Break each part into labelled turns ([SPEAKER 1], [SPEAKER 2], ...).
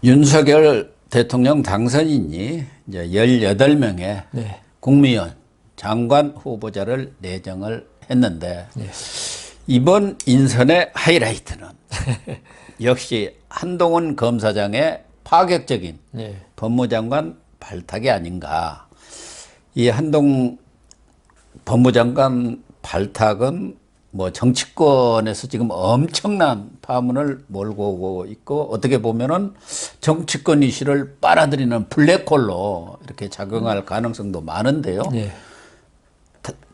[SPEAKER 1] 윤석열 대통령 당선인이 이제 18명의
[SPEAKER 2] 네.
[SPEAKER 1] 국무위원 장관 후보자를 내정을 했는데
[SPEAKER 2] 네.
[SPEAKER 1] 이번 인선의 하이라이트는 역시 한동훈 검사장의 파격적인
[SPEAKER 2] 네.
[SPEAKER 1] 법무장관 발탁이 아닌가. 이 한동훈 법무장관 발탁은 뭐 정치권에서 지금 엄청난 파문을 몰고 오고 있고 어떻게 보면은 정치권 이슈를 빨아들이는 블랙홀로 이렇게 작용할 가능성도 많은데요.
[SPEAKER 2] 네.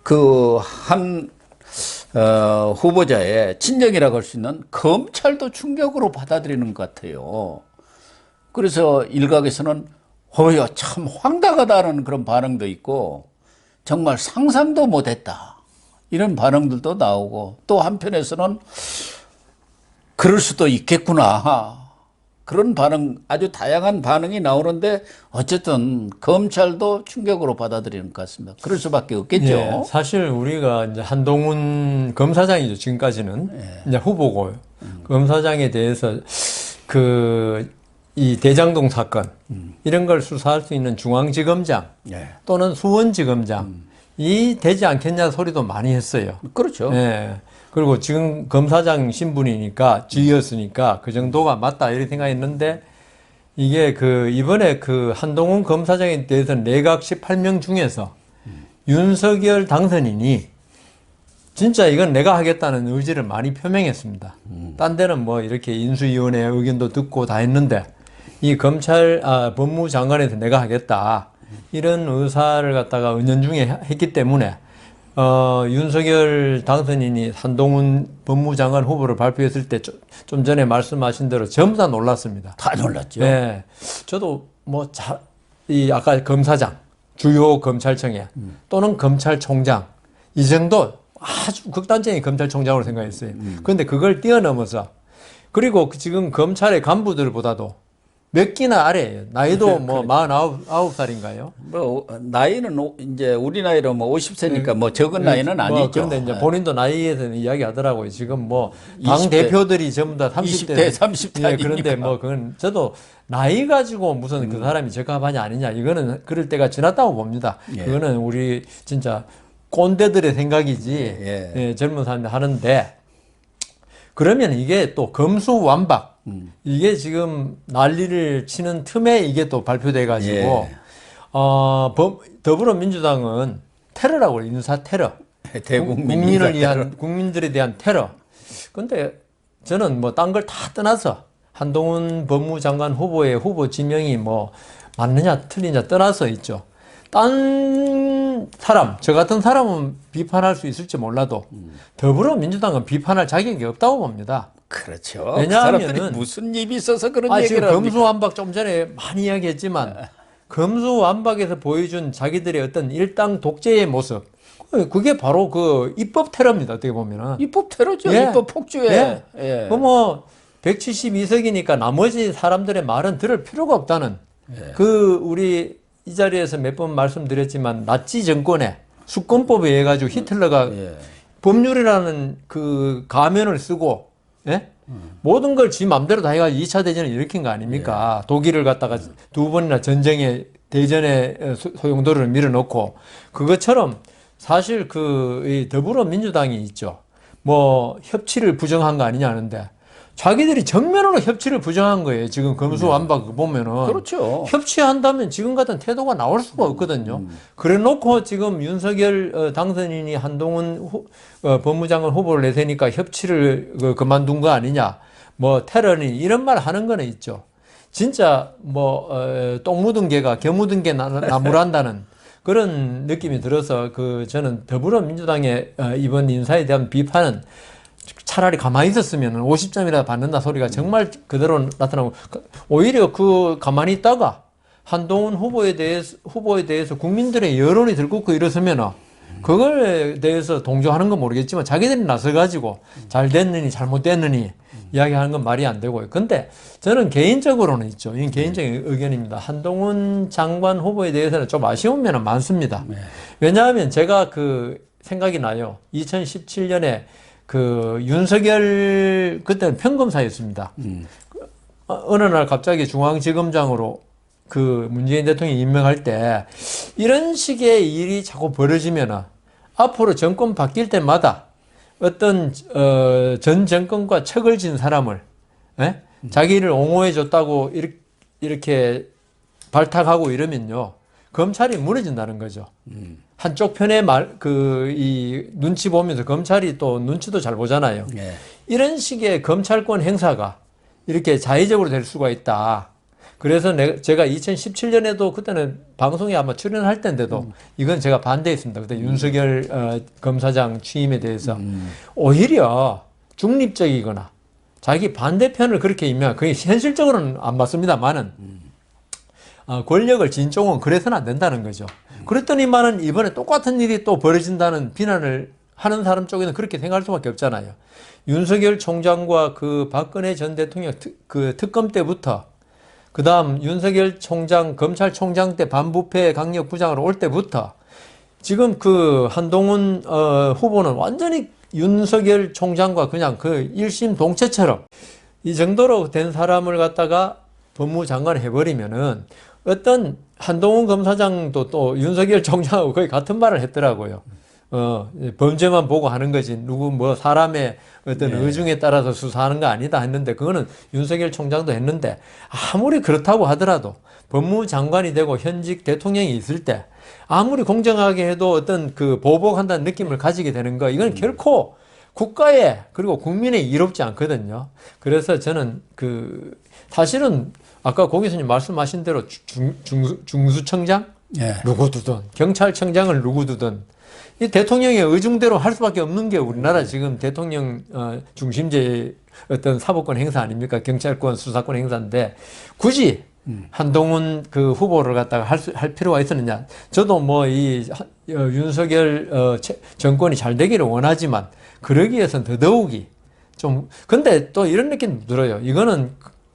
[SPEAKER 1] 그 한 후보자의 친정이라고 할 수 있는 검찰도 충격으로 받아들이는 것 같아요. 그래서 일각에서는 어여 참 황당하다는 그런 반응도 있고 정말 상상도 못했다 이런 반응들도 나오고 또 한편에서는 그럴 수도 있겠구나 그런 반응 아주 다양한 반응이 나오는데 어쨌든 검찰도 충격으로 받아들이는 것 같습니다. 그럴 수밖에 없겠죠.
[SPEAKER 2] 예, 사실 우리가 이제 한동훈 검사장이죠. 지금까지는 이제 후보고 검사장에 대해서 이 대장동 사건 이런 걸 수사할 수 있는 중앙지검장 또는 수원지검장이 되지 않겠냐 소리도 많이 했어요.
[SPEAKER 1] 그렇죠.
[SPEAKER 2] 예. 그리고 지금 검사장 신분이니까 지휘였으니까 그 정도가 맞다 이렇게 생각했는데 이게 이번에 한동훈 검사장에 대해서는 내각 18명 중에서 윤석열 당선인이 진짜 이건 내가 하겠다는 의지를 많이 표명했습니다. 딴 데는 뭐 이렇게 인수위원회 의견도 듣고 다 했는데 이 법무장관에서 내가 하겠다 이런 의사를 갖다가 은연중에 했기 때문에 윤석열 당선인이 한동훈 법무장관 후보를 발표했을 때 좀 전에 말씀하신 대로 전부 다 놀랐습니다.
[SPEAKER 1] 다 놀랐죠.
[SPEAKER 2] 네. 저도 아까 검사장, 주요 검찰청에 또는 검찰총장 이 정도 아주 극단적인 검찰총장으로 생각했어요. 그런데 그걸 뛰어넘어서 그리고 지금 검찰의 간부들보다도 몇 기나 아래예요. 나이도 뭐 49살인가요?
[SPEAKER 1] 뭐 나이는 이제 우리 나이로 뭐 50세니까 뭐 적은 나이는 아니죠.
[SPEAKER 2] 그런데 이제 본인도 나이에 대해서 이야기하더라고요. 지금 뭐 당 대표들이 전부 다 30대,
[SPEAKER 1] 30대
[SPEAKER 2] 예, 그런데 뭐 그건 저도 나이 가지고 무슨 그 사람이 적합하냐 아니냐 이거는 그럴 때가 지났다고 봅니다. 그거는 우리 진짜 꼰대들의 생각이지 예, 젊은 사람들 하는데 그러면 이게 또 검수완박 이게 지금 난리를 치는 틈에 이게 또 발표돼 가지고 더불어민주당은 테러라고 해요. 인사 테러. 국민을 위한 국민들에 대한 테러. 근데 저는 뭐 딴 걸 다 떠나서 한동훈 법무장관 후보의 후보 지명이 뭐 맞느냐 틀리냐 떠나서 있죠. 딴 사람, 저 같은 사람은 비판할 수 있을지 몰라도 더불어민주당은 비판할 자격이 없다고 봅니다.
[SPEAKER 1] 그렇죠.
[SPEAKER 2] 왜냐하면은
[SPEAKER 1] 그 사람들이 무슨 입이 있어서 그런 얘기를
[SPEAKER 2] 지금
[SPEAKER 1] 합니까?
[SPEAKER 2] 검수완박 좀 전에 많이 이야기했지만 검수완박에서 보여준 자기들의 어떤 일당 독재의 모습 그게 바로 그 입법 테러입니다. 어떻게 보면은
[SPEAKER 1] 입법 테러죠.
[SPEAKER 2] 예.
[SPEAKER 1] 입법 폭주에.
[SPEAKER 2] 예.
[SPEAKER 1] 예.
[SPEAKER 2] 뭐 172석이니까 나머지 사람들의 말은 들을 필요가 없다는 우리 이 자리에서 몇 번 말씀드렸지만 나치 정권의 수권법에 의해 가지고 히틀러가 법률이라는 그 가면을 쓰고 모든 걸 지 맘대로 다 해가지고 2차 대전을 일으킨 거 아닙니까? 독일을 갖다가 두 번이나 대전에 소용돌이를 밀어넣고 그것처럼 사실 이 더불어민주당이 있죠. 뭐 협치를 부정한 거 아니냐 하는데 자기들이 정면으로 협치를 부정한 거예요. 지금 검수완박 보면은.
[SPEAKER 1] 그렇죠.
[SPEAKER 2] 협치한다면 지금 같은 태도가 나올 수가 없거든요. 그래 놓고 지금 윤석열 당선인이 한동훈 법무장관 후보를 내세니까 협치를 그만둔 거 아니냐. 뭐 테러니 이런 말 하는 거는 있죠. 진짜 똥 묻은 개가 겨 묻은 개 나무란다는 그런 느낌이 들어서 저는 더불어민주당의 이번 인사에 대한 비판은 차라리 가만히 있었으면 50점이라도 받는다 소리가 정말 그대로 나타나고 오히려 가만히 있다가 한동훈 후보에 대해서 국민들의 여론이 들끓고 이러면은 그거에 대해서 동조하는 건 모르겠지만 자기들이 나서가지고 잘 됐느니 잘못됐느니 이야기하는 건 말이 안 되고요. 근데 저는 개인적으로는 있죠. 이건 개인적인 의견입니다. 한동훈 장관 후보에 대해서는 좀 아쉬운 면은 많습니다. 왜냐하면 제가 생각이 나요. 2017년에 윤석열 그때는 평검사였습니다. 어느 날 갑자기 중앙지검장으로 그 문재인 대통령이 임명할 때 이런 식의 일이 자꾸 벌어지면은 앞으로 정권 바뀔 때마다 어떤 전 정권과 척을 진 사람을 자기를 옹호해 줬다고 이렇게 발탁하고 이러면요 검찰이 무너진다는 거죠. 한쪽 편의 이 눈치 보면서 검찰이 또 눈치도 잘 보잖아요.
[SPEAKER 1] 예.
[SPEAKER 2] 이런 식의 검찰권 행사가 이렇게 자의적으로 될 수가 있다. 그래서 제가 2017년에도 그때는 방송에 아마 출연할 때인데도 이건 제가 반대했습니다. 그때 윤석열 검사장 취임에 대해서 오히려 중립적이거나 자기 반대편을 그렇게 임명한 그게 현실적으로는 안 맞습니다만은 권력을 진종은 그래서는 안 된다는 거죠. 그랬더니만은 이번에 똑같은 일이 또 벌어진다는 비난을 하는 사람 쪽에는 그렇게 생각할 수밖에 없잖아요. 윤석열 총장과 그 박근혜 전 대통령 그 특검 때부터 그 다음 윤석열 총장, 검찰총장 때 반부패 강력부장으로 올 때부터 지금 그 한동훈 후보는 완전히 윤석열 총장과 그냥 그 일심동체처럼 이 정도로 된 사람을 갖다가 법무장관 해버리면은 어떤 한동훈 검사장도 또 윤석열 총장하고 거의 같은 말을 했더라고요. 범죄만 보고 하는 거지 누구 뭐 사람의 어떤 의중에 따라서 수사하는 거 아니다 했는데 그거는 윤석열 총장도 했는데 아무리 그렇다고 하더라도 법무장관이 되고 현직 대통령이 있을 때 아무리 공정하게 해도 어떤 그 보복한다는 느낌을 가지게 되는 거 이건 결코 국가에 그리고 국민에 이롭지 않거든요. 그래서 저는 그 사실은 아까 고 교수님 말씀하신 대로 중수청장 누구 두든 경찰청장을 누구 두든 이 대통령의 의중대로 할 수밖에 없는 게 우리나라 지금 대통령 중심제 어떤 사법권 행사 아닙니까? 경찰권 수사권 행사인데 굳이 한동훈 그 후보를 갖다가 할 필요가 있었느냐? 저도 뭐 이 윤석열 정권이 잘 되기를 원하지만 그러기 위해서는 더더욱이 좀 근데 또 이런 느낌 들어요. 이거는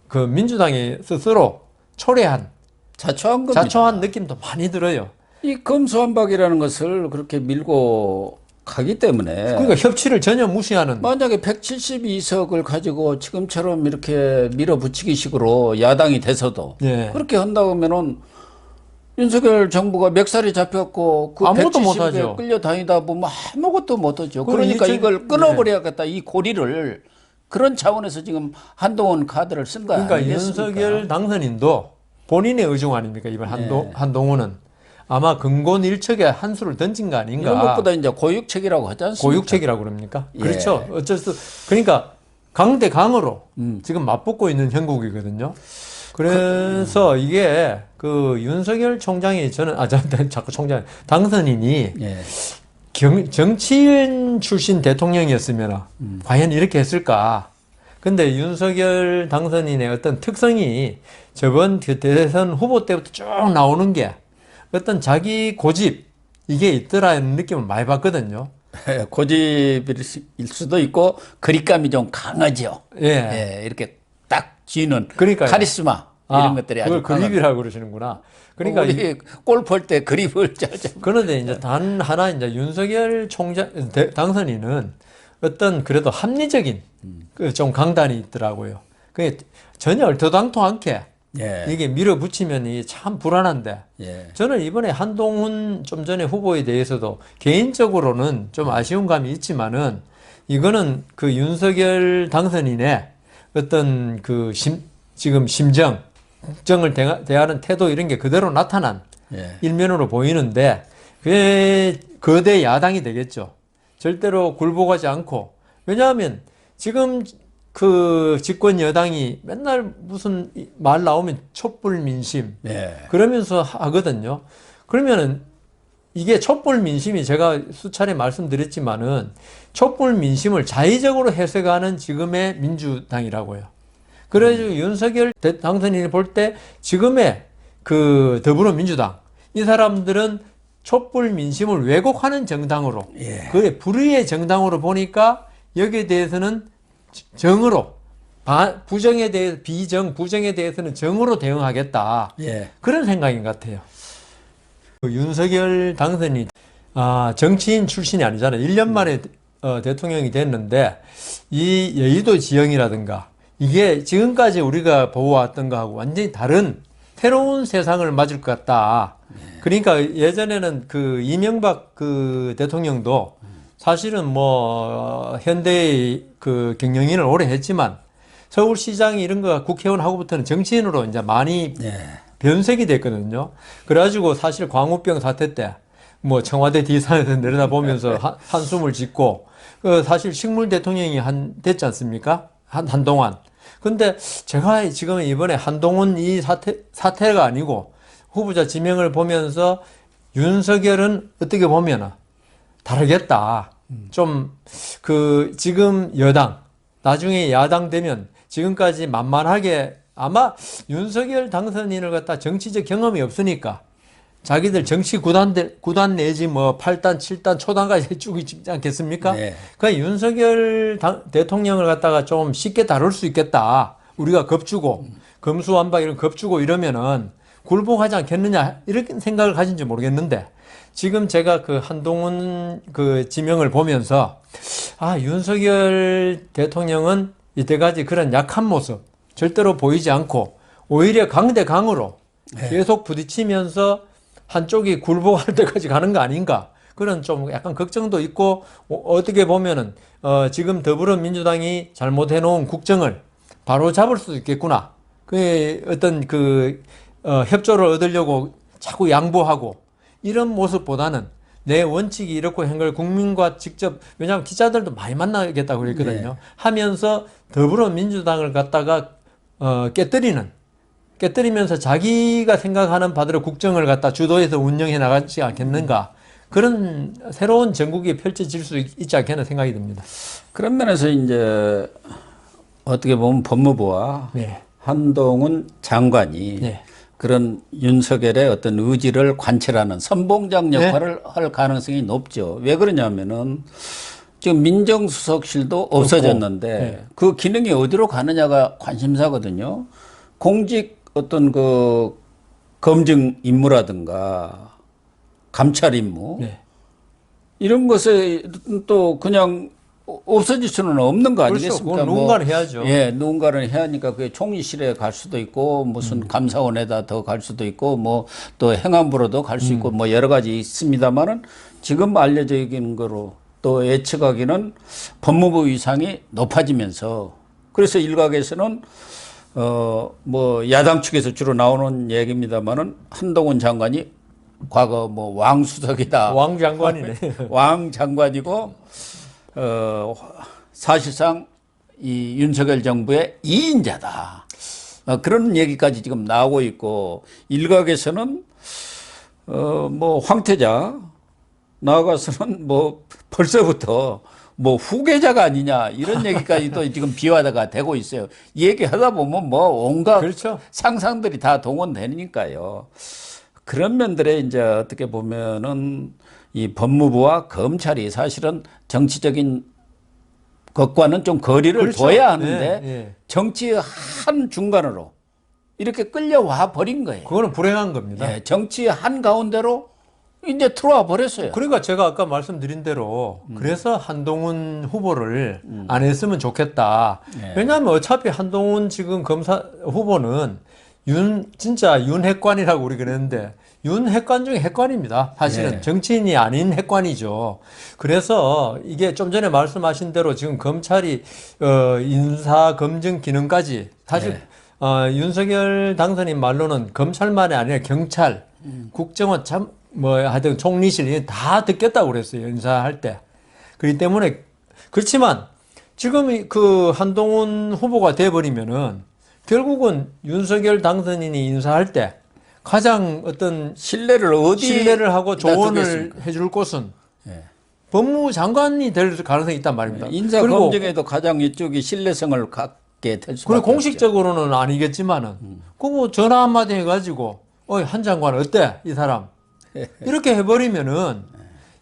[SPEAKER 2] 그 민주당이 스스로 초래한
[SPEAKER 1] 자초한 겁니다.
[SPEAKER 2] 자초한 느낌도 많이 들어요.
[SPEAKER 1] 이 검수완박이라는 것을 그렇게 밀고 가기 때문에
[SPEAKER 2] 그러니까 협치를 전혀 무시하는
[SPEAKER 1] 만약에 172석을 가지고 지금처럼 이렇게 밀어붙이기 식으로 야당이 돼서도 그렇게 한다고 하면은 윤석열 정부가 멱살이 잡혔고 그
[SPEAKER 2] 아무것도
[SPEAKER 1] 170에
[SPEAKER 2] 못하죠.
[SPEAKER 1] 끌려다니다 보면 아무것도 못하죠. 그러니까 이걸 끊어버려야겠다. 이 고리를 그런 차원에서 지금 한동훈 카드를 쓴 거
[SPEAKER 2] 그러니까
[SPEAKER 1] 아니겠습니까?
[SPEAKER 2] 윤석열 당선인도 본인의 의중 아닙니까? 이번 한동훈은 아마 근곤일척에 한 수를 던진 거 아닌가.
[SPEAKER 1] 이런 것보다 이제 고육책이라고 하지 않습니까?
[SPEAKER 2] 고육책이라고 그럽니까? 그렇죠. 어쩔 수 그러니까 강대 강으로 지금 맞붙고 있는 형국이거든요. 그래서 이게 그 윤석열 총장이 저는 자꾸 총장 당선인이 정치인 출신 대통령이었으면 과연 이렇게 했을까? 근데 윤석열 당선인의 어떤 특성이 저번 대선 후보 때부터 쭉 나오는 게 어떤 자기 고집 이게 있더라는 느낌을 많이 받거든요.
[SPEAKER 1] 고집일 수도 있고 그립감이 좀 강하죠. 이렇게 딱 쥐는 카리스마 이런 것들이 아주
[SPEAKER 2] 그걸 그립이라고 그러시는구나. 그러니까
[SPEAKER 1] 우리 골프할 때 그립을 짜죠.
[SPEAKER 2] 그런데 이제 단 하나 이제 윤석열 총장 당선인은 어떤 그래도 합리적인 그 좀 강단이 있더라고요. 그게 전혀 얼토당토 않게 이게 밀어붙이면 이게 참 불안한데 저는 이번에 한동훈 좀 전에 후보에 대해서도 개인적으로는 좀 아쉬운 감이 있지만은 이거는 그 윤석열 당선인의 어떤 그 지금 심정, 국정을 대하는 태도 이런 게 그대로 나타난 일면으로 보이는데 그게 거대 야당이 되겠죠. 절대로 굴복하지 않고 왜냐하면 지금 그 집권 여당이 맨날 무슨 말 나오면 촛불 민심 그러면서 하거든요. 그러면은 이게 촛불 민심이 제가 수차례 말씀드렸지만은 촛불 민심을 자의적으로 해석하는 지금의 민주당이라고요. 그래서 윤석열 당선인이 볼 때 지금의 그 더불어민주당 이 사람들은 촛불 민심을 왜곡하는 정당으로 그의 불의의 정당으로 보니까 여기에 대해서는 정으로 부정에 대해 부정에 대해서는 정으로 대응하겠다 그런 생각인 것 같아요. 그 윤석열 당선인이 정치인 출신이 아니잖아요. 1년 만에 대통령이 됐는데 이 여의도 지형이라든가 이게 지금까지 우리가 보아왔던 거하고 완전히 다른 새로운 세상을 맞을 것 같다. 그러니까 예전에는 그 이명박 그 대통령도 사실은 뭐 현대의 그 경영인을 오래 했지만 서울시장이 이런 거 국회의원하고부터는 정치인으로 이제 많이 변색이 됐거든요. 그래가지고 사실 광우병 사태 때 뭐 청와대 뒷산에서 내려다보면서 한숨을 짓고 그 사실 식물 대통령이 됐지 않습니까? 한동안. 근데 제가 지금 이번에 한동훈 이 사태가 아니고 후보자 지명을 보면서 윤석열은 어떻게 보면 다르겠다. 좀 그 지금 여당, 나중에 야당 되면 지금까지 만만하게 아마 윤석열 당선인을 갖다 정치적 경험이 없으니까 자기들 정치 구단 내지 뭐 8단, 7단, 초단까지 해주고 있지 않겠습니까?
[SPEAKER 1] 네.
[SPEAKER 2] 그러니까 윤석열 대통령을 갖다가 좀 쉽게 다룰 수 있겠다. 우리가 겁주고, 검수완박 이런 겁주고 이러면은 굴복하지 않겠느냐, 이렇게 생각을 가진지 모르겠는데, 지금 제가 그 한동훈 그 지명을 보면서, 아, 윤석열 대통령은 이때까지 그런 약한 모습 절대로 보이지 않고, 오히려 강대강으로 계속 부딪히면서 한쪽이 굴복할 때까지 가는 거 아닌가. 그런 좀 약간 걱정도 있고, 어떻게 보면은, 지금 더불어민주당이 잘못해놓은 국정을 바로 잡을 수도 있겠구나. 그 어떤 협조를 얻으려고 자꾸 양보하고, 이런 모습보다는 내 원칙이 이렇고 한 걸 국민과 직접, 왜냐하면 기자들도 많이 만나겠다고 그랬거든요. 하면서 더불어민주당을 갖다가, 깨뜨리면서 자기가 생각하는 바대로 국정을 갖다 주도해서 운영해 나가지 않겠는가. 그런 새로운 전국이 펼쳐질 수 있지 않겠나 생각이 듭니다.
[SPEAKER 1] 그런 면에서 이제 어떻게 보면 법무부와
[SPEAKER 2] 네.
[SPEAKER 1] 한동훈 장관이
[SPEAKER 2] 네.
[SPEAKER 1] 그런 윤석열의 어떤 의지를 관철하는 선봉장 역할을 할 가능성이 높죠. 왜 그러냐면은 지금 민정수석실도 없어졌는데
[SPEAKER 2] 네.
[SPEAKER 1] 그 기능이 어디로 가느냐가 관심사거든요. 공직 어떤 그 검증 임무라든가 감찰 임무
[SPEAKER 2] 네.
[SPEAKER 1] 이런 것에 또 그냥 없어질 수는 없는 거
[SPEAKER 2] 그렇죠.
[SPEAKER 1] 아니겠습니까?
[SPEAKER 2] 그건 누군가는 해야죠.
[SPEAKER 1] 예, 누군가는 해야 하니까 그게 총리실에 갈 수도 있고 무슨 감사원에다 더 갈 수도 있고 뭐 또 행안부로도 갈 수 있고 뭐 여러 가지 있습니다만은 지금 알려져 있는 거로 또 예측하기는 법무부 위상이 높아지면서 그래서 일각에서는 뭐 야당 측에서 주로 나오는 얘기입니다만은 한동훈 장관이 과거 뭐 왕수석이다.
[SPEAKER 2] 왕 장관이네.
[SPEAKER 1] 왕 장관이고 사실상 이 윤석열 정부의 2인자다. 그런 얘기까지 지금 나오고 있고 일각에서는 뭐 황태자 나아가서는 뭐 벌써부터 뭐 후계자가 아니냐 이런 얘기까지도 지금 비화가 되고 있어요. 얘기하다 보면 뭐 온갖
[SPEAKER 2] 그렇죠.
[SPEAKER 1] 상상들이 다 동원되니까요. 그런 면들에 이제 어떻게 보면은 이 법무부와 검찰이 사실은 정치적인 것과는 좀 거리를
[SPEAKER 2] 그렇죠.
[SPEAKER 1] 둬야 하는데
[SPEAKER 2] 네.
[SPEAKER 1] 정치 한 중간으로 이렇게 끌려와 버린 거예요.
[SPEAKER 2] 그거는 불행한 겁니다.
[SPEAKER 1] 예, 정치 한 가운데로 이제 들어와 버렸어요.
[SPEAKER 2] 그러니까 제가 아까 말씀드린 대로 그래서 한동훈 후보를 안 했으면 좋겠다.
[SPEAKER 1] 네.
[SPEAKER 2] 왜냐하면 어차피 한동훈 지금 검사 후보는 진짜 윤핵관이라고 우리 그랬는데 윤핵관 중에 핵관입니다. 사실은
[SPEAKER 1] 네.
[SPEAKER 2] 정치인이 아닌 핵관이죠. 그래서 이게 좀 전에 말씀하신 대로 지금 검찰이 인사 검증 기능까지 사실 윤석열 당선인 말로는 검찰만이 아니라 경찰, 국정원 뭐 하여튼 총리실 다 듣겠다고 그랬어요. 인사할 때. 그렇기 때문에 그렇지만 지금 그 한동훈 후보가 돼버리면은 결국은 윤석열 당선인이 인사할 때 가장 어떤 신뢰를 하고 조언을 해줄 곳은
[SPEAKER 1] 예.
[SPEAKER 2] 법무부 장관이 될 가능성이 있단 말입니다.
[SPEAKER 1] 인사
[SPEAKER 2] 그리고
[SPEAKER 1] 검증에도 가장 이쪽이 신뢰성을 갖게 될 수밖에
[SPEAKER 2] 그리고 공식적으로는 아니겠지만은 그거 전화 한마디 해가지고 한 장관 어때 이 사람 이렇게 해버리면은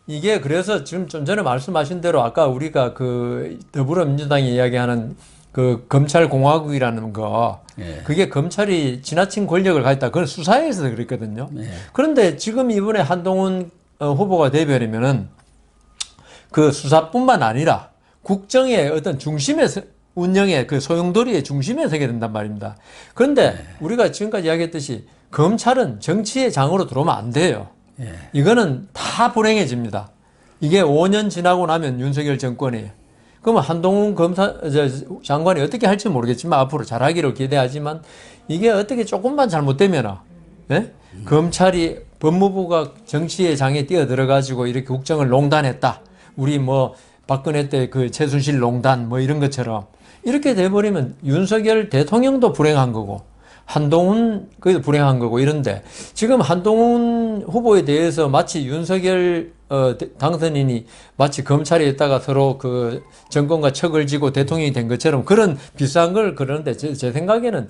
[SPEAKER 2] 이게 그래서 지금 좀 전에 말씀하신 대로 아까 우리가 그 더불어민주당이 이야기하는 그 검찰공화국이라는 거
[SPEAKER 1] 예.
[SPEAKER 2] 그게 검찰이 지나친 권력을 가졌다. 그건 수사에서 그랬거든요.
[SPEAKER 1] 예.
[SPEAKER 2] 그런데 지금 이번에 한동훈 후보가 되버리면은 그 수사뿐만 아니라 국정의 어떤 중심에 운영의 그 소용돌이의 중심에 서게 된단 말입니다. 그런데 우리가 지금까지 이야기했듯이 검찰은 정치의 장으로 들어오면 안 돼요. 이거는 다 불행해집니다. 이게 5년 지나고 나면 윤석열 정권이 그러면 한동훈 장관이 어떻게 할지 모르겠지만 앞으로 잘하기를 기대하지만 이게 어떻게 조금만 잘못되면 검찰이 법무부가 정치의 장에 뛰어들어가지고 이렇게 국정을 농단했다. 우리 뭐 박근혜 때 그 최순실 농단 뭐 이런 것처럼 이렇게 돼버리면 윤석열 대통령도 불행한 거고 한동훈 그도 불행한 거고 이런데 지금 한동훈 후보에 대해서 마치 윤석열 당선인이 마치 검찰에 있다가 서로 그 정권과 척을 지고 대통령이 된 것처럼 그런 비슷한 걸 그러는데 제 생각에는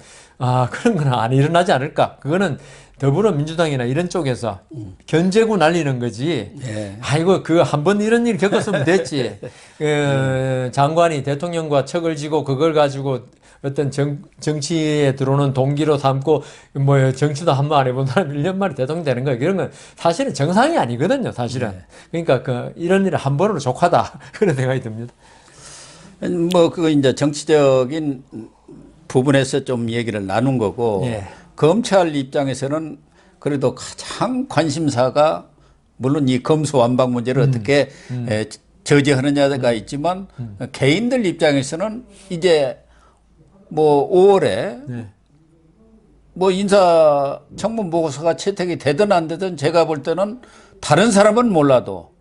[SPEAKER 2] 그런 건 안 일어나지 않을까. 그거는 더불어민주당이나 이런 쪽에서 견제구 날리는 거지. 아이고 그 한 번 이런 일 겪었으면 됐지. 장관이 대통령과 척을 지고 그걸 가지고 어떤 정치에 들어오는 동기로 삼고 뭐 정치도 한 번 안 해본 사람 1년 만에 대통령 되는 거예요. 이런 건 사실은 정상이 아니거든요. 사실은. 그러니까 이런 일을 한 번으로 족하다 그런 생각이 듭니다.
[SPEAKER 1] 뭐 그거 이제 정치적인 부분에서 좀 얘기를 나눈 거고 검찰 입장에서는 그래도 가장 관심사가 물론 이 검수완박 문제를 어떻게 저지하느냐가 있지만 개인들 입장에서는 이제 뭐 5월에 뭐 인사청문 보고서가 채택이 되든 안 되든 제가 볼 때는 다른 사람은 몰라도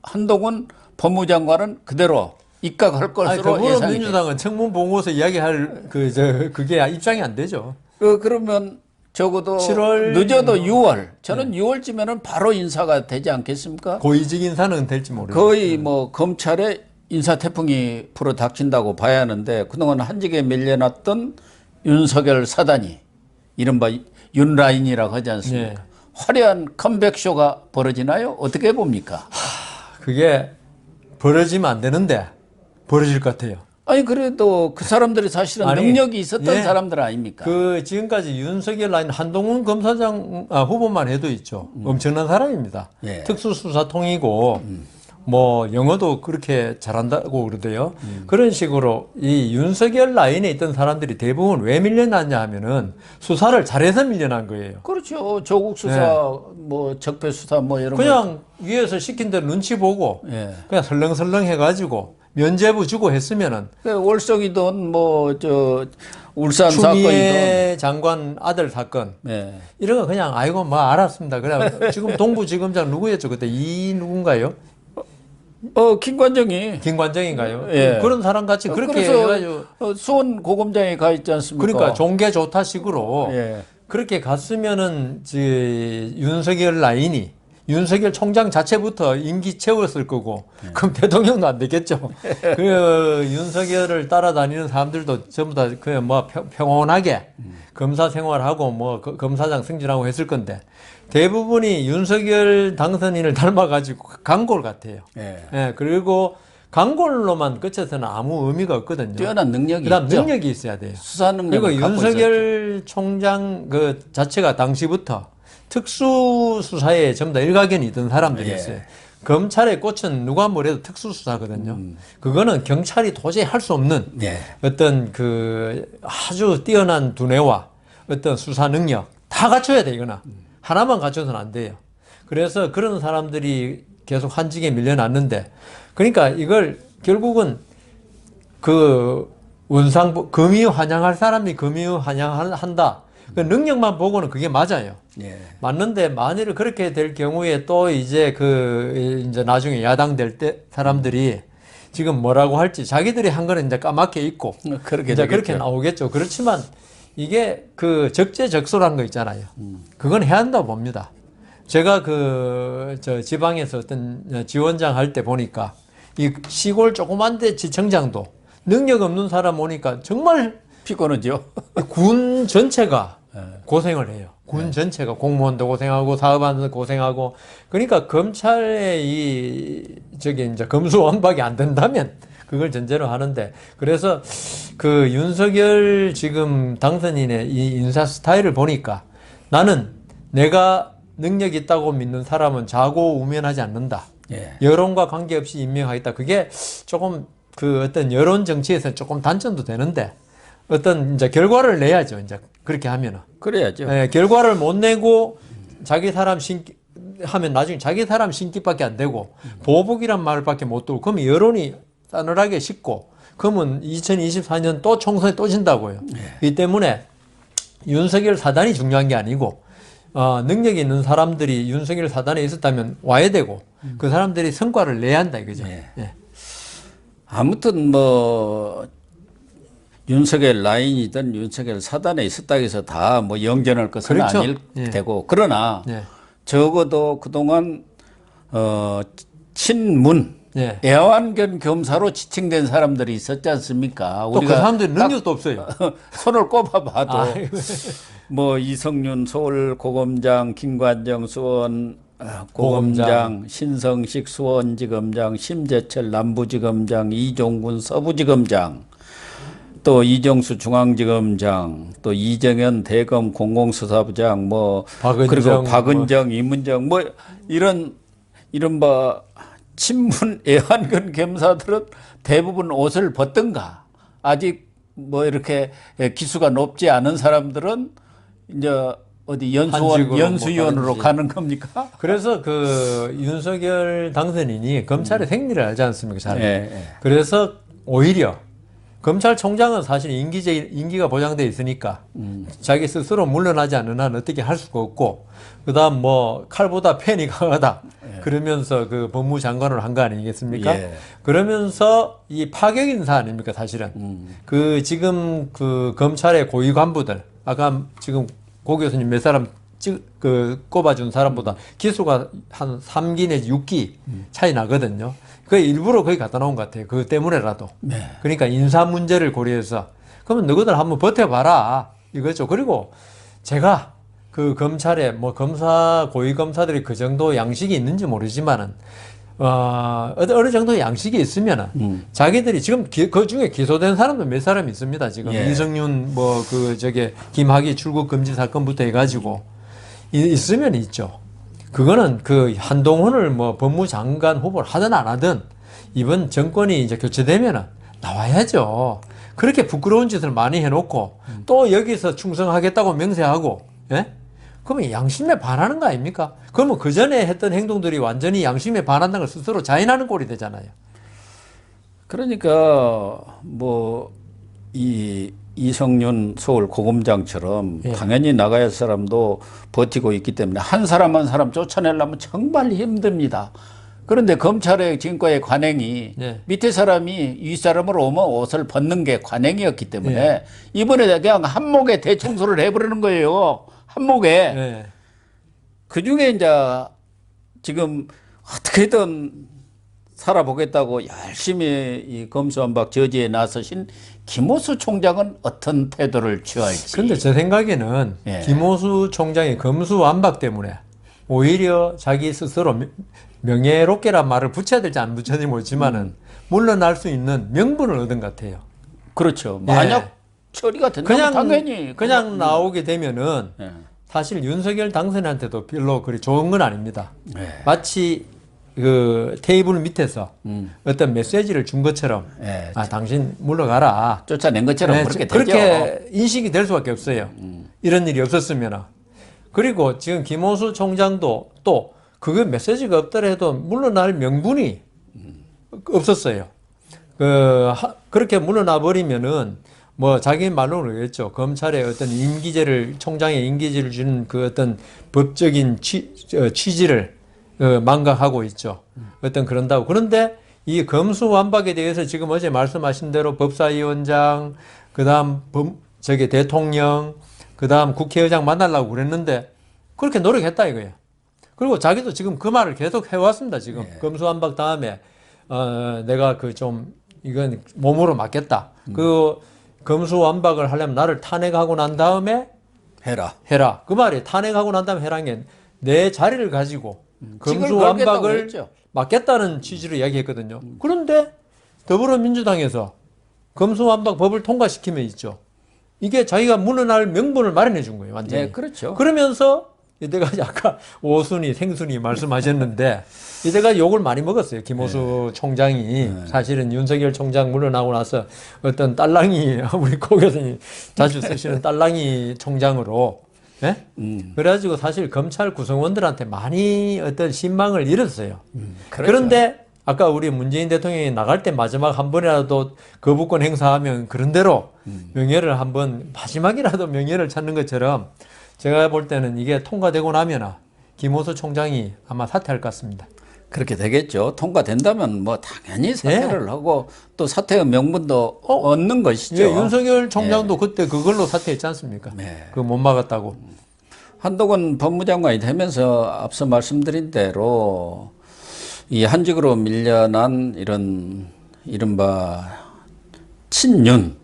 [SPEAKER 1] 한동훈 법무장관은 그대로 입각할 것으로 예상이 돼요.
[SPEAKER 2] 민주당은 청문 보고서 이야기할 그게 입장이 안 되죠.
[SPEAKER 1] 그러면 적어도
[SPEAKER 2] 7월
[SPEAKER 1] 늦어도 6월 저는 6월쯤에는 바로 인사가 되지 않겠습니까?
[SPEAKER 2] 고위직 인사는 될지 모르겠어요.
[SPEAKER 1] 거의 뭐 검찰의 인사 태풍이 불어닥친다고 봐야 하는데 그동안 한직에 밀려났던 윤석열 사단이 이른바 윤라인이라고 하지 않습니까? 화려한 컴백쇼가 벌어지나요? 어떻게 봅니까?
[SPEAKER 2] 그게 벌어지면 안 되는데 벌어질 것 같아요.
[SPEAKER 1] 아니 그래도 그 사람들이 사실은 능력이 있었던 사람들 아닙니까?
[SPEAKER 2] 그 지금까지 윤석열 라인 한동훈 검사장 후보만 해도 있죠. 엄청난 사람입니다. 특수수사통이고 뭐 영어도 그렇게 잘한다고 그러대요. 그런 식으로 이 윤석열 라인에 있던 사람들이 대부분 왜 밀려났냐 하면은 수사를 잘해서 밀려난 거예요.
[SPEAKER 1] 그렇죠. 조국 수사, 뭐 적폐 수사 뭐 이런
[SPEAKER 2] 그냥 위에서 시킨 대로 눈치 보고 그냥 설렁설렁 해가지고 면죄부 주고 했으면은
[SPEAKER 1] 월성이든 뭐 저 울산
[SPEAKER 2] 추미애
[SPEAKER 1] 사건이든
[SPEAKER 2] 장관 아들 사건 이런 거 그냥 아이고 뭐 알았습니다. 그래 지금 동부지검장 누구였죠 그때 누군가요? 김관정인가요? 그런 사람 같이 그렇게 해가지고
[SPEAKER 1] 수원 고검장에 가 있지 않습니까?
[SPEAKER 2] 그러니까 종개 좋다식으로 그렇게 갔으면은 윤석열 라인이 윤석열 총장 자체부터 임기 채웠을 거고 그럼 대통령도 안 되겠죠. 그 윤석열을 따라다니는 사람들도 전부 다 그냥 뭐 평온하게 검사 생활하고 뭐 검사장 승진하고 했을 건데 대부분이 윤석열 당선인을 닮아가지고 강골 같아요. 그리고 강골로만 끝에서는 아무 의미가 없거든요.
[SPEAKER 1] 뛰어난 능력이
[SPEAKER 2] 그다음
[SPEAKER 1] 있죠.
[SPEAKER 2] 능력이 있어야 돼요.
[SPEAKER 1] 수사 능력.
[SPEAKER 2] 그리고 윤석열 총장 그 자체가 당시부터 특수수사에 전부 다 일가견이 있던 사람들이었어요. 검찰의 꽃은 누가 뭐래도 특수수사거든요. 그거는 경찰이 도저히 할 수 없는 어떤 그 아주 뛰어난 두뇌와 어떤 수사 능력 다 갖춰야 돼, 이거는. 하나만 갖춰서는 안 돼요. 그래서 그런 사람들이 계속 한직에 밀려났는데, 그러니까 이걸 결국은 그 금이 환영할 사람이 금이 환영한다. 그 능력만 보고는 그게 맞아요. 맞는데 만일 그렇게 될 경우에 또 이제 이제 나중에 야당 될 때 사람들이 지금 뭐라고 할지 자기들이 한 거는 이제 까맣게 있고 그렇게 나오겠죠. 그렇지만 이게 그 적재적소라는 거 있잖아요. 그건 해야 한다고 봅니다. 제가 저 지방에서 어떤 지원장 할 때 보니까 이 시골 조그만 데 지청장도 능력 없는 사람 오니까 정말
[SPEAKER 1] 피곤하죠.
[SPEAKER 2] 군 전체가 고생을 해요. 군 전체가 공무원도 고생하고 사업하는 고생하고 그러니까 검찰의 이제 검수완박이 안 된다면 그걸 전제로 하는데 그래서 그 윤석열 지금 당선인의 이 인사 스타일을 보니까 나는 내가 능력 있다고 믿는 사람은 자고 우면하지 않는다. 여론과 관계없이 임명하겠다. 그게 조금 그 어떤 여론 정치에서 조금 단점도 되는데 어떤 이제 결과를 내야죠. 이제 그렇게 하면은.
[SPEAKER 1] 그래야죠.
[SPEAKER 2] 예, 결과를 못 내고 자기 사람 하면 나중에 자기 사람 신기밖에 안 되고 보복이란 말밖에 못 들고 그러면 여론이 싸늘하게 식고 그러면 2024년 또 총선에 또 진다고요. 이 때문에 윤석열 사단이 중요한 게 아니고 능력이 있는 사람들이 윤석열 사단에 있었다면 와야 되고 그 사람들이 성과를 내야 한다 이거죠.
[SPEAKER 1] 예.
[SPEAKER 2] 예.
[SPEAKER 1] 아무튼 뭐 윤석열 라인이든 윤석열 사단에 있었다고 해서 다 뭐 영전할 것은
[SPEAKER 2] 그렇죠.
[SPEAKER 1] 아닐
[SPEAKER 2] 예.
[SPEAKER 1] 테고 그러나
[SPEAKER 2] 예.
[SPEAKER 1] 적어도 그동안 친문
[SPEAKER 2] 예.
[SPEAKER 1] 애완견 검사로 지칭된 사람들이 있었지 않습니까?
[SPEAKER 2] 또 그 사람들 능력도 없어요.
[SPEAKER 1] 손을 꼽아봐도
[SPEAKER 2] 아이고.
[SPEAKER 1] 뭐 이성윤 서울고검장, 김관정 수원 고검장, 신성식 수원지검장, 심재철 남부지검장, 이종군 서부지검장, 또 이정수 중앙지검장, 또 이정현 대검 공공수사부장, 뭐
[SPEAKER 2] 박은정,
[SPEAKER 1] 그리고 박은정, 이문정, 뭐 이른바 친문 애완견 검사들은 대부분 옷을 벗던가 아직 뭐 이렇게 기수가 높지 않은 사람들은 이제 어디 연수위원으로
[SPEAKER 2] 뭐
[SPEAKER 1] 가는 겁니까?
[SPEAKER 2] 그래서 그 윤석열 당선인이 검찰의 생리를 알지 않습니까? 잘.
[SPEAKER 1] 예, 예.
[SPEAKER 2] 그래서 오히려 검찰총장은 사실 임기가 보장돼 있으니까 자기 스스로 물러나지 않는 한 어떻게 할 수가 없고 그다음 뭐 칼보다 펜이 강하다 그러면서 그 법무장관을 한 거 아니겠습니까?
[SPEAKER 1] 예.
[SPEAKER 2] 그러면서 이 파격 인사 아닙니까 사실은 그 지금 그 검찰의 고위 간부들 아까 지금 고 교수님 몇 사람 꼽아준 사람보다 기수가 한 3기 내지 6기 차이 나거든요. 그 일부러 거기 갖다 놓은 것 같아요. 그 때문에라도.
[SPEAKER 1] 네.
[SPEAKER 2] 그러니까 인사 문제를 고려해서 그러면 너희들 한번 버텨봐라 이거죠. 그리고 제가 그 검찰에 뭐 고위 검사들이 그 정도 양식이 있는지 모르지만은 어느 정도 양식이 있으면은 자기들이 지금 그 중에 기소된 사람도 몇 사람 있습니다. 지금
[SPEAKER 1] 예.
[SPEAKER 2] 이성윤 김학의 출국 금지 사건부터 해가지고 있으면 있죠. 그거는 그 한동훈을 뭐 법무장관 후보를 하든 안 하든 이번 정권이 이제 교체되면은 나와야죠. 그렇게 부끄러운 짓을 많이 해놓고 또 여기서 충성하겠다고 맹세하고, 예? 그러면 양심에 반하는 거 아닙니까? 그러면 그 전에 했던 행동들이 완전히 양심에 반한다는 걸 스스로 자인하는 꼴이 되잖아요.
[SPEAKER 1] 그러니까 뭐 이성윤 서울 고검장처럼
[SPEAKER 2] 예.
[SPEAKER 1] 당연히 나가야 할 사람도 버티고 있기 때문에 한 사람 한 사람 쫓아내려면 정말 힘듭니다. 그런데 검찰의 지금까지 관행이
[SPEAKER 2] 예.
[SPEAKER 1] 밑에 사람이 윗사람으로 오면 옷을 벗는 게 관행이었기 때문에
[SPEAKER 2] 예.
[SPEAKER 1] 이번에 그냥 한목에 대청소를 해버리는 거예요. 한목에.
[SPEAKER 2] 예.
[SPEAKER 1] 그중에 이제 지금 어떻게든 살아보겠다고 열심히 이 검수완박 저지에 나서신 김호수 총장은 어떤 태도를 취할지.
[SPEAKER 2] 근데 제 생각에는
[SPEAKER 1] 예.
[SPEAKER 2] 김호수 총장의 검수완박 때문에 오히려 자기 스스로 명예롭게란 말을 붙여야 될지 안 붙여야 될지 모르지만은 물러날 수 있는 명분을 얻은 것 같아요.
[SPEAKER 1] 그렇죠. 만약
[SPEAKER 2] 예.
[SPEAKER 1] 처리가 된다면 당연히
[SPEAKER 2] 그냥 나오게 되면은
[SPEAKER 1] 예.
[SPEAKER 2] 사실 윤석열 당선인한테도 별로 그리 좋은 건 아닙니다.
[SPEAKER 1] 예.
[SPEAKER 2] 마치 그 테이블 밑에서 어떤 메시지를 준 것처럼
[SPEAKER 1] 예.
[SPEAKER 2] 당신 물러가라.
[SPEAKER 1] 쫓아낸 것처럼
[SPEAKER 2] 네,
[SPEAKER 1] 그렇게 되죠.
[SPEAKER 2] 그렇게 인식이 될 수밖에 없어요. 이런 일이 없었으면. 그리고 지금 김호수 총장도 또 그게 메시지가 없더라도 물러날 명분이 없었어요. 그렇게 물러나 버리면은 뭐 자기 말로는 그랬죠. 검찰의 어떤 총장의 임기제를 주는 그 어떤 법적인 취지를 망각하고 있죠. 어떤 그런다고. 그런데 이 검수완박에 대해서 지금 어제 말씀하신 대로 법사위원장, 그다음 대통령, 그다음 국회의장 만나려고 그랬는데 그렇게 노력했다 이거예요. 그리고 자기도 지금 그 말을 계속 해왔습니다. 지금
[SPEAKER 1] 네.
[SPEAKER 2] 검수완박 다음에 내가 이건 몸으로 맞겠다. 그 검수완박을 하려면 나를 탄핵하고 난 다음에 해라. 그 말이 탄핵하고 난 다음에 해라는 게 내 자리를 가지고 검수완박을 막겠다는 취지로 이야기했거든요. 그런데 더불어민주당에서 검수완박 법을 통과시키면 있죠. 이게 자기가 물러날 명분을 마련해 준 거예요. 완전히.
[SPEAKER 1] 네, 그렇죠.
[SPEAKER 2] 그러면서 이때까지 아까 오순이, 생순이 말씀하셨는데 이때까지 욕을 많이 먹었어요. 김호수 총장이 사실은 윤석열 총장 물러나고 나서 어떤 딸랑이 우리 고 교수님 자주 쓰시는 딸랑이 총장으로 예? 그래가지고 사실 검찰 구성원들한테 많이 어떤 신망을 잃었어요.
[SPEAKER 1] 그렇죠.
[SPEAKER 2] 그런데 아까 우리 문재인 대통령이 나갈 때 마지막 한 번이라도 거부권 행사하면 그런 대로 명예를 한번 마지막이라도 명예를 찾는 것처럼 제가 볼 때는 이게 통과되고 나면 김호수 총장이 아마 사퇴할 것 같습니다.
[SPEAKER 1] 그렇게 되겠죠. 통과된다면 뭐 당연히 사퇴를 하고 또 사퇴의 명분도 얻는 것이죠.
[SPEAKER 2] 예, 윤석열 총장도 그때 그걸로 사퇴했지 않습니까? 그거 못 막았다고.
[SPEAKER 1] 한동훈 법무장관이 되면서 앞서 말씀드린 대로 이 한직으로 밀려난 이런 이른바 친윤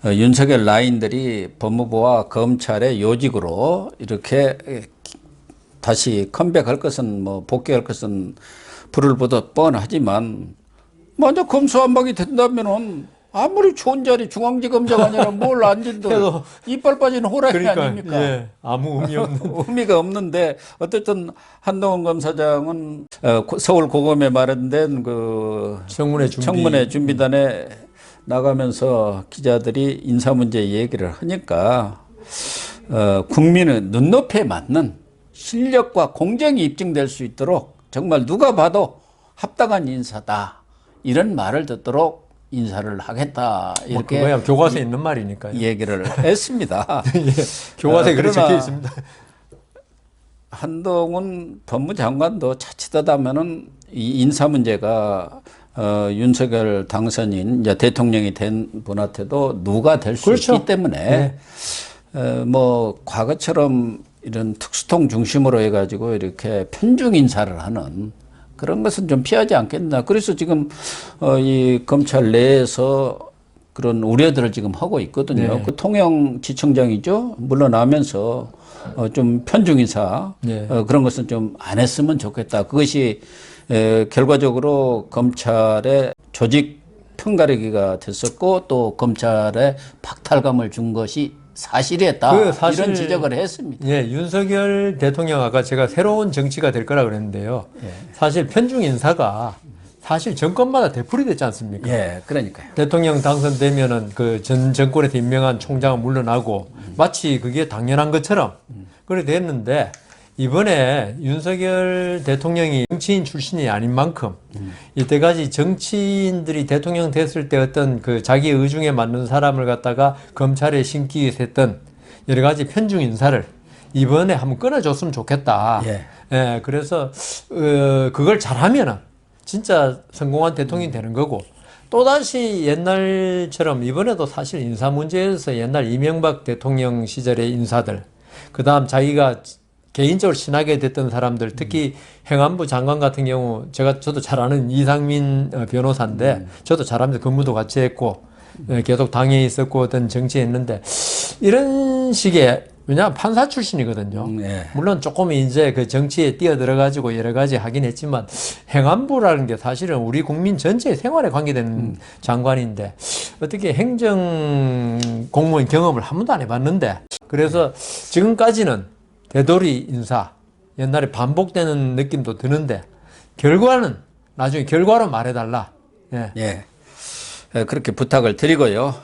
[SPEAKER 1] 윤석열 라인들이 법무부와 검찰의 요직으로 이렇게 다시 컴백할 것은 뭐 복귀할 것은 불을 보듯 뻔하지만 먼저 검수완박이 된다면은 아무리 좋은 자리 중앙지검장 아니라 뭘 앉은도 이빨 빠진 호랑이
[SPEAKER 2] 그러니까,
[SPEAKER 1] 아닙니까?
[SPEAKER 2] 예, 아무 의미 없는.
[SPEAKER 1] 의미가 없는데 어쨌든 한동훈 검사장은 서울 고검에 마련된 그 청문회 준비단에 나가면서 기자들이 인사 문제 얘기를 하니까 국민의 눈높이에 맞는 실력과 공정이 입증될 수 있도록 정말 누가 봐도 합당한 인사다 이런 말을 듣도록 인사를 하겠다 이렇게
[SPEAKER 2] 그거야 교과서에 있는 말이니까요.
[SPEAKER 1] 얘기를 했습니다.
[SPEAKER 2] 예, 교과서에 그렇게 적혀 있습니다.
[SPEAKER 1] 한동훈 법무장관도 자칫하다면은 이 인사 문제가 윤석열 당선인 이제 대통령이 된 분한테도 누가 될 수
[SPEAKER 2] 그렇죠.
[SPEAKER 1] 있기 때문에 뭐 과거처럼 이런 특수통 중심으로 해가지고 이렇게 편중 인사를 하는 그런 것은 좀 피하지 않겠나. 그래서 지금 이 검찰 내에서 그런 우려들을 지금 하고 있거든요. 그 통영지청장이죠. 물러나면서 좀 편중 인사 그런 것은 좀 안 했으면 좋겠다. 그것이 결과적으로 검찰의 조직 편가르기가 됐었고 또 검찰에 박탈감을 준 것이 사실이었다. 사실, 이런 지적을 했습니다.
[SPEAKER 2] 예, 윤석열 대통령 아까 제가 새로운 정치가 될 거라 그랬는데요. 사실 편중 인사가 사실 정권마다 되풀이됐지 않습니까?
[SPEAKER 1] 예, 그러니까요.
[SPEAKER 2] 대통령 당선되면은 그 전 정권에서 임명한 총장은 물러나고 마치 그게 당연한 것처럼 그래 됐는데 이번에 윤석열 대통령이 정치인 출신이 아닌 만큼 이때까지 정치인들이 대통령 됐을 때 어떤 그 자기 의중에 맞는 사람을 갖다가 검찰에 심기 위해서 했던 여러 가지 편중 인사를 이번에 한번 끊어줬으면 좋겠다. 예, 그래서 그걸 잘하면은 진짜 성공한 대통령이 되는 거고 또다시 옛날처럼 이번에도 사실 인사 문제에서 옛날 이명박 대통령 시절의 인사들 그 다음 자기가 개인적으로 친하게 됐던 사람들 특히 행안부 장관 같은 경우 저도 잘 아는 이상민 변호사인데 저도 잘하면서 근무도 같이 했고 계속 당에 있었고 어떤 정치했는데 이런 식의 왜냐하면 판사 출신이거든요. 물론 조금 이제 그 정치에 뛰어들어가지고 여러 가지 하긴 했지만 행안부라는 게 사실은 우리 국민 전체의 생활에 관계되는 장관인데 어떻게 행정 공무원 경험을 한 번도 안 해봤는데 그래서 지금까지는 되돌이 인사 옛날에 반복되는 느낌도 드는데 결과는 나중에 결과로 말해달라.
[SPEAKER 1] 그렇게 부탁을 드리고요.